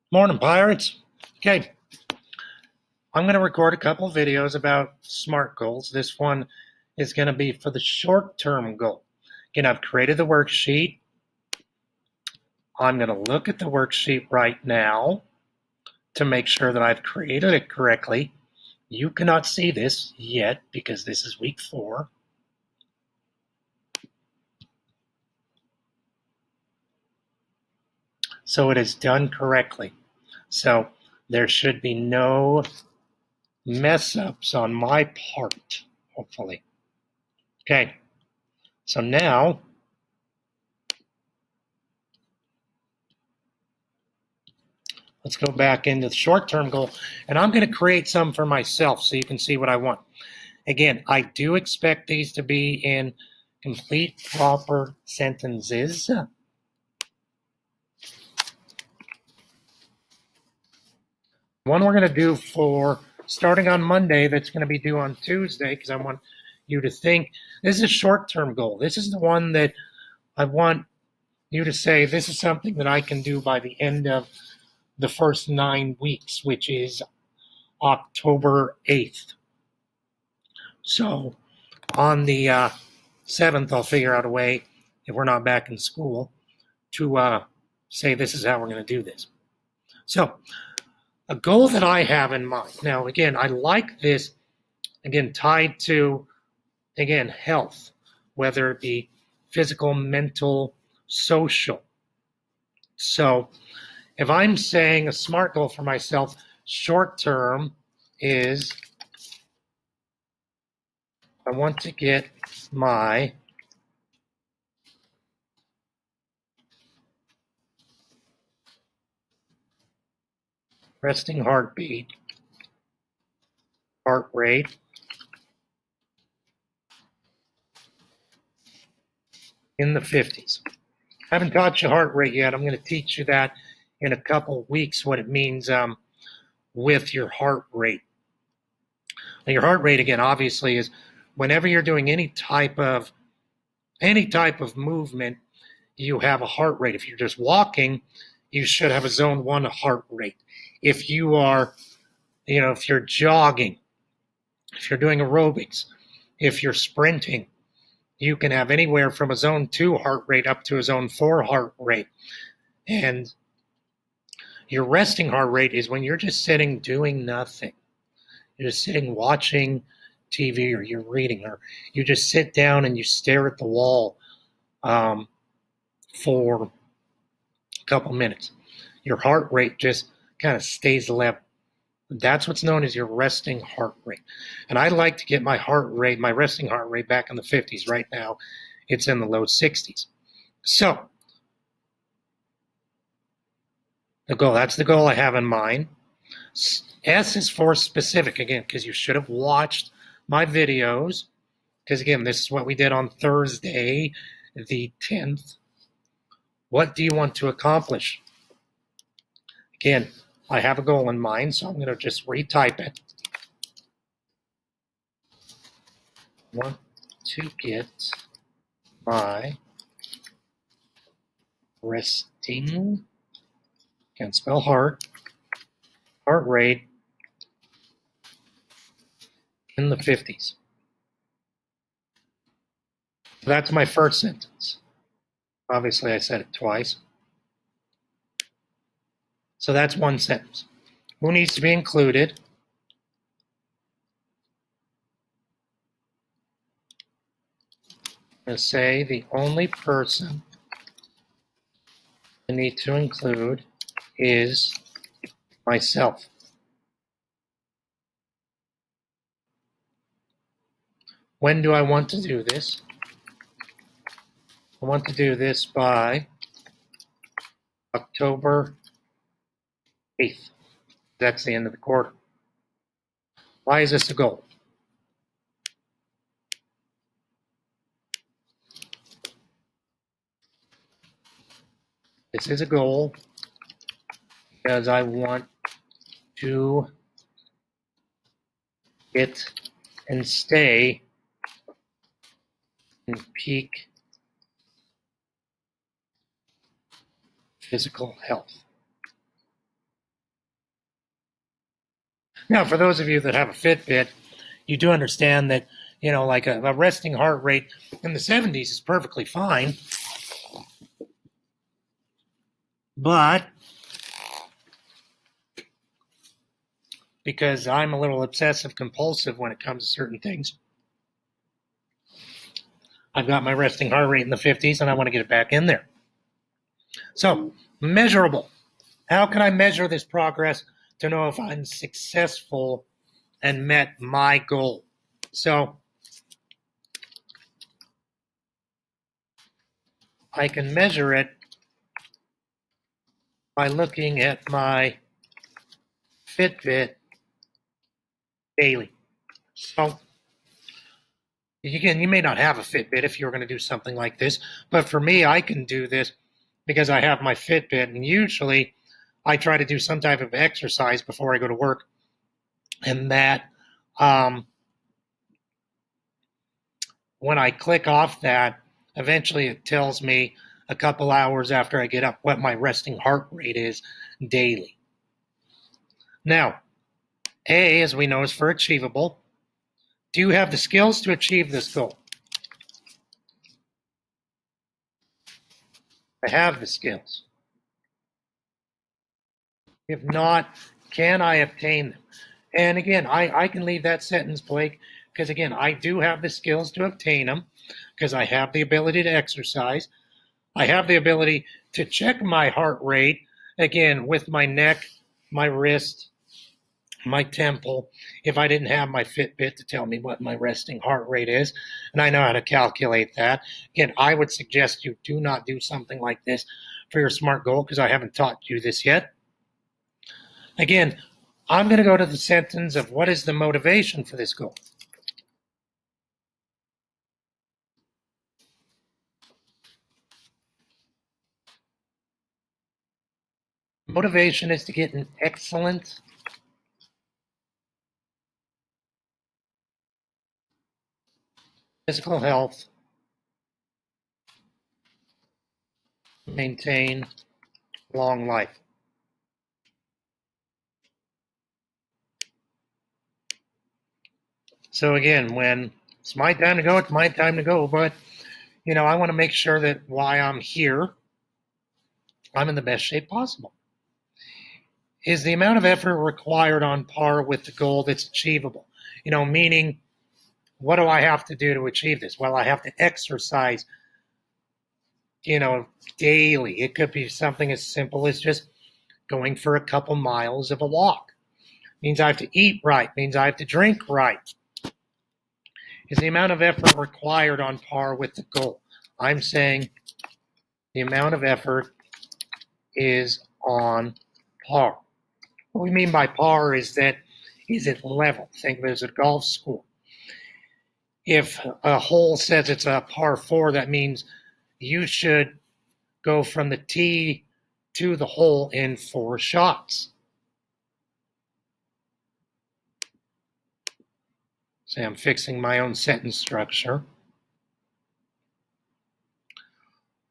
Morning, Pirates. Okay, I'm going to record a couple videos about SMART goals. This one is going to be for the short-term goal. Again, I've created the worksheet. I'm going to look at the worksheet right now to make sure that I've created it correctly. You cannot see this yet because this is week 4. So it is done correctly. So there should be no mess-ups on my part, hopefully. Okay, so now let's go back into the short-term goal, and I'm going to create some for myself so you can see what I want. Again, I do expect these to be in complete, proper sentences. One we're going to do for starting on Monday that's going to be due on Tuesday because I want you to think this is a short-term goal. This is the one that I want you to say this is something that I can do by the end of the first 9 weeks, which is October 8th. So on the 7th, I'll figure out a way, if we're not back in school, to say this is how we're going to do this. So a goal that I have in mind. Now, again, I like this, again, tied to, again, health, whether it be physical, mental, social. So if I'm saying a SMART goal for myself, short term is I want to get my resting heartbeat, heart rate, in the 50s. I haven't taught you heart rate yet. I'm going to teach you that in a couple of weeks, what it means with your heart rate. Now, your heart rate, again, obviously, is whenever you're doing any type of movement, you have a heart rate. If you're just walking, you should have a zone 1 heart rate. If you are, if you're jogging, if you're doing aerobics, if you're sprinting, you can have anywhere from a zone 2 heart rate up to a zone 4 heart rate. And your resting heart rate is when you're just sitting doing nothing. You're just sitting watching TV, or you're reading, or you just sit down and you stare at the wall for a couple minutes. Your heart rate just kind of stays level. That's what's known as your resting heart rate. And I like to get my heart rate, my resting heart rate, back in the 50s. Right now, it's in the low 60s. So that's the goal I have in mind. S is for specific, again, because you should have watched my videos, because again, this is what we did on Thursday, the 10th. What do you want to accomplish? Again, I have a goal in mind, so I'm going to just retype it. I want to get my resting, can't spell heart rate in the 50s. So that's my first sentence. Obviously, I said it twice. So that's one sentence. Who needs to be included? I'm going to say the only person I need to include is myself. When do I want to do this? I want to do this by October 8th. That's the end of the quarter. Why is this a goal? This is a goal because I want to get and stay in peak physical health. Now, for those of you that have a Fitbit, you do understand that, like a resting heart rate in the 70s is perfectly fine. But because I'm a little obsessive compulsive when it comes to certain things, I've got my resting heart rate in the 50s and I want to get it back in there. So, measurable. How can I measure this progress to know if I'm successful and met my goal? So, I can measure it by looking at my Fitbit daily. So, again, you may not have a Fitbit if you're going to do something like this, but for me, I can do this because I have my Fitbit, and usually I try to do some type of exercise before I go to work, and that when I click off that, eventually it tells me a couple hours after I get up what my resting heart rate is daily. Now, A, as we know, is for achievable. Do you have the skills to achieve this goal? I have the skills. If not, can I obtain them? And again, I can leave that sentence, Blake, because again, I do have the skills to obtain them because I have the ability to exercise. I have the ability to check my heart rate, again, with my neck, my wrist, my temple, if I didn't have my Fitbit to tell me what my resting heart rate is, and I know how to calculate that. Again, I would suggest you do not do something like this for your SMART goal because I haven't taught you this yet. Again, I'm going to go to the sentence of what is the motivation for this goal. Motivation is to get an excellent physical health, maintain long life. So again, when it's my time to go, it's my time to go. But, I want to make sure that while I'm here, I'm in the best shape possible. Is the amount of effort required on par with the goal that's achievable? Meaning, what do I have to do to achieve this? Well, I have to exercise, daily. It could be something as simple as just going for a couple miles of a walk. Means I have to eat right, means I have to drink right. Is the amount of effort required on par with the goal? I'm saying the amount of effort is on par. What we mean by par is that is it level? Think of it as a golf score. If a hole says it's a par 4, that means you should go from the tee to the hole in 4 shots. Say I'm fixing my own sentence structure.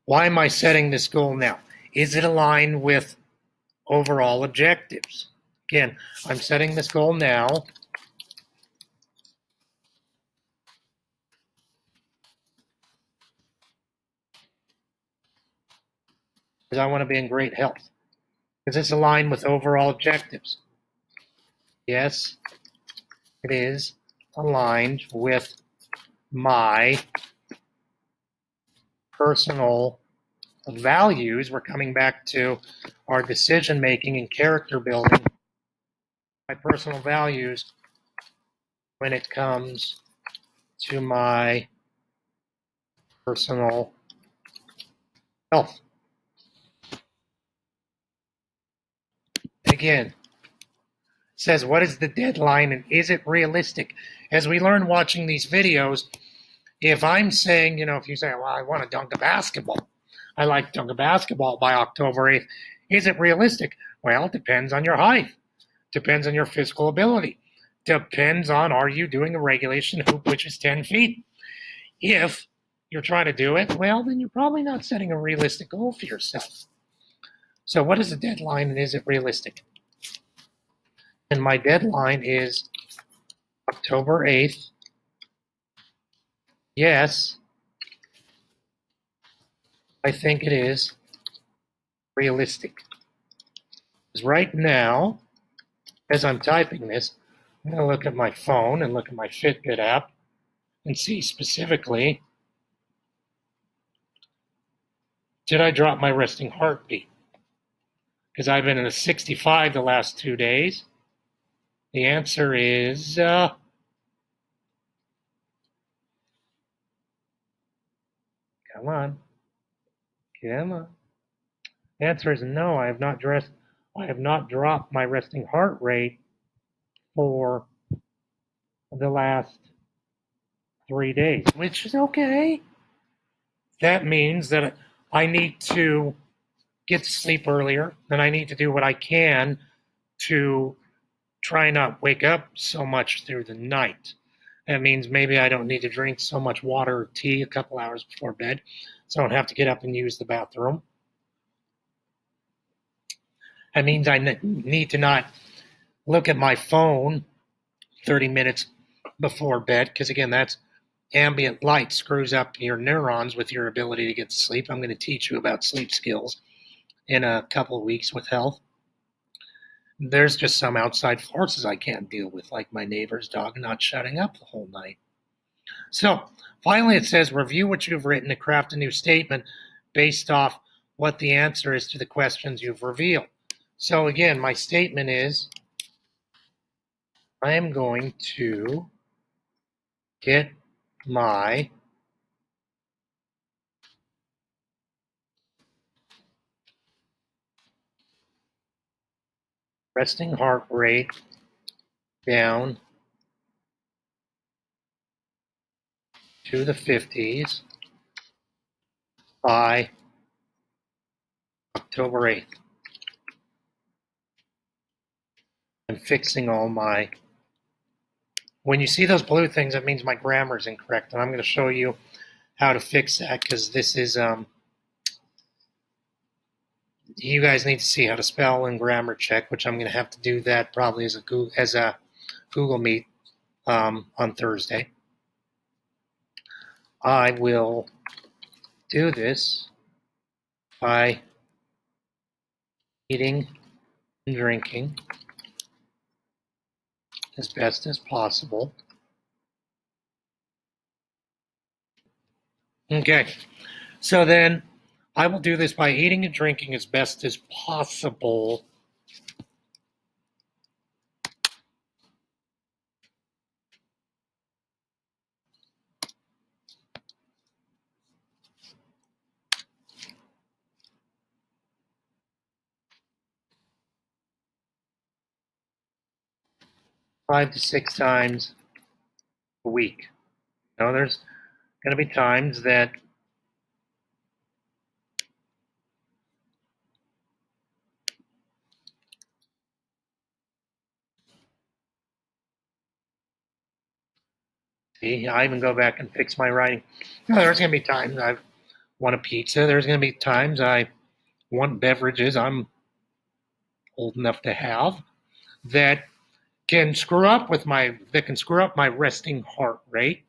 Why am I setting this goal now? Is it aligned with overall objectives? Again, I'm setting this goal now because I want to be in great health. Is this aligned with overall objectives? Yes, it is aligned with my personal values. We're coming back to our decision making and character building. My personal values when it comes to my personal health. Again, says what is the deadline and is it realistic? As we learn watching these videos, if I'm saying, if you say, well, I want to dunk a basketball, I like to dunk a basketball by October 8th, is it realistic? Well, it depends on your height, depends on your physical ability, depends on are you doing a regulation hoop, which is 10 feet. If you're trying to do it, well, then you're probably not setting a realistic goal for yourself. So what is the deadline and is it realistic? And my deadline is October 8th. Yes, I think it is realistic. Because right now, as I'm typing this, I'm going to look at my phone and look at my Fitbit app and see specifically, did I drop my resting heartbeat? Because I've been in a 65 the last 2 days. The answer is come on. Come on. The answer is no, I have not dropped my resting heart rate for the last 3 days, which is okay. That means that I need to get to sleep earlier, and I need to do what I can to try not wake up so much through the night. That means maybe I don't need to drink so much water or tea a couple hours before bed, so I don't have to get up and use the bathroom. That means I need to not look at my phone 30 minutes before bed, because again, that's ambient light screws up your neurons with your ability to get to sleep. I'm going to teach you about sleep skills in a couple of weeks with health. There's just some outside forces I can't deal with, like my neighbor's dog not shutting up the whole night. So finally, it says review what you've written to craft a new statement based off what the answer is to the questions you've revealed. So again, my statement is I am going to get my resting heart rate down to the 50s by October 8th. I'm fixing all my, when you see those blue things, that means my grammar is incorrect. And I'm going to show you how to fix that, because this is, you guys need to see how to spell and grammar check, which I'm going to have to do that probably as a Google Meet on Thursday. I will do this by eating and drinking as best as possible. Okay, so then I will do this by eating and drinking as best as possible. Five to six times a week. Now, there's going to be times that see, I even go back and fix my writing. There's going to be times I want a pizza. There's going to be times I want beverages I'm old enough to have that can screw up my resting heart rate.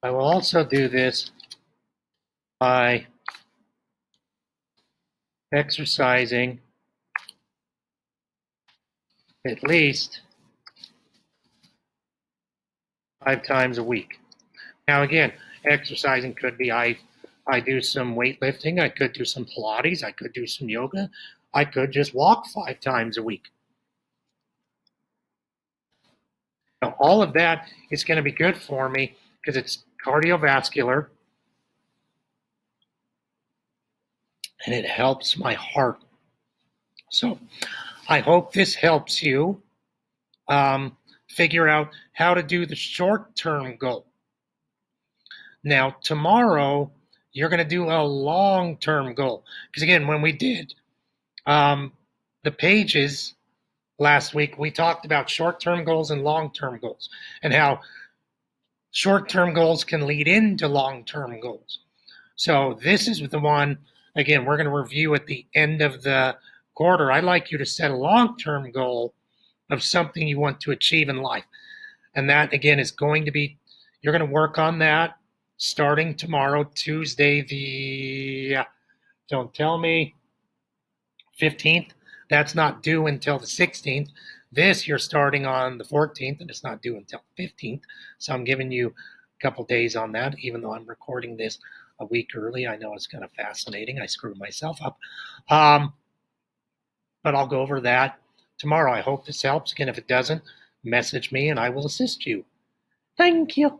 I will also do this by exercising at least 5 times a week. Now, again, exercising could be I do some weightlifting, I could do some Pilates, I could do some yoga, I could just walk 5 times a week. Now, all of that is going to be good for me because it's cardiovascular and it helps my heart. So I hope this helps you figure out how to do the short-term goal. Now, tomorrow, you're going to do a long-term goal. Because again, when we did the pages last week, we talked about short-term goals and long-term goals and how short-term goals can lead into long-term goals. So this is the one, again, we're going to review at the end of the quarter. I'd like you to set a long-term goal of something you want to achieve in life. And that, again, is going to be, you're going to work on that starting tomorrow, Tuesday, don't tell me, 15th. That's not due until the 16th. This you're starting on the 14th, and it's not due until the 15th. So I'm giving you a couple days on that, even though I'm recording this a week early. I know it's kind of fascinating. I screwed myself up. But I'll go over that tomorrow. I hope this helps. Again, if it doesn't, message me and I will assist you. Thank you.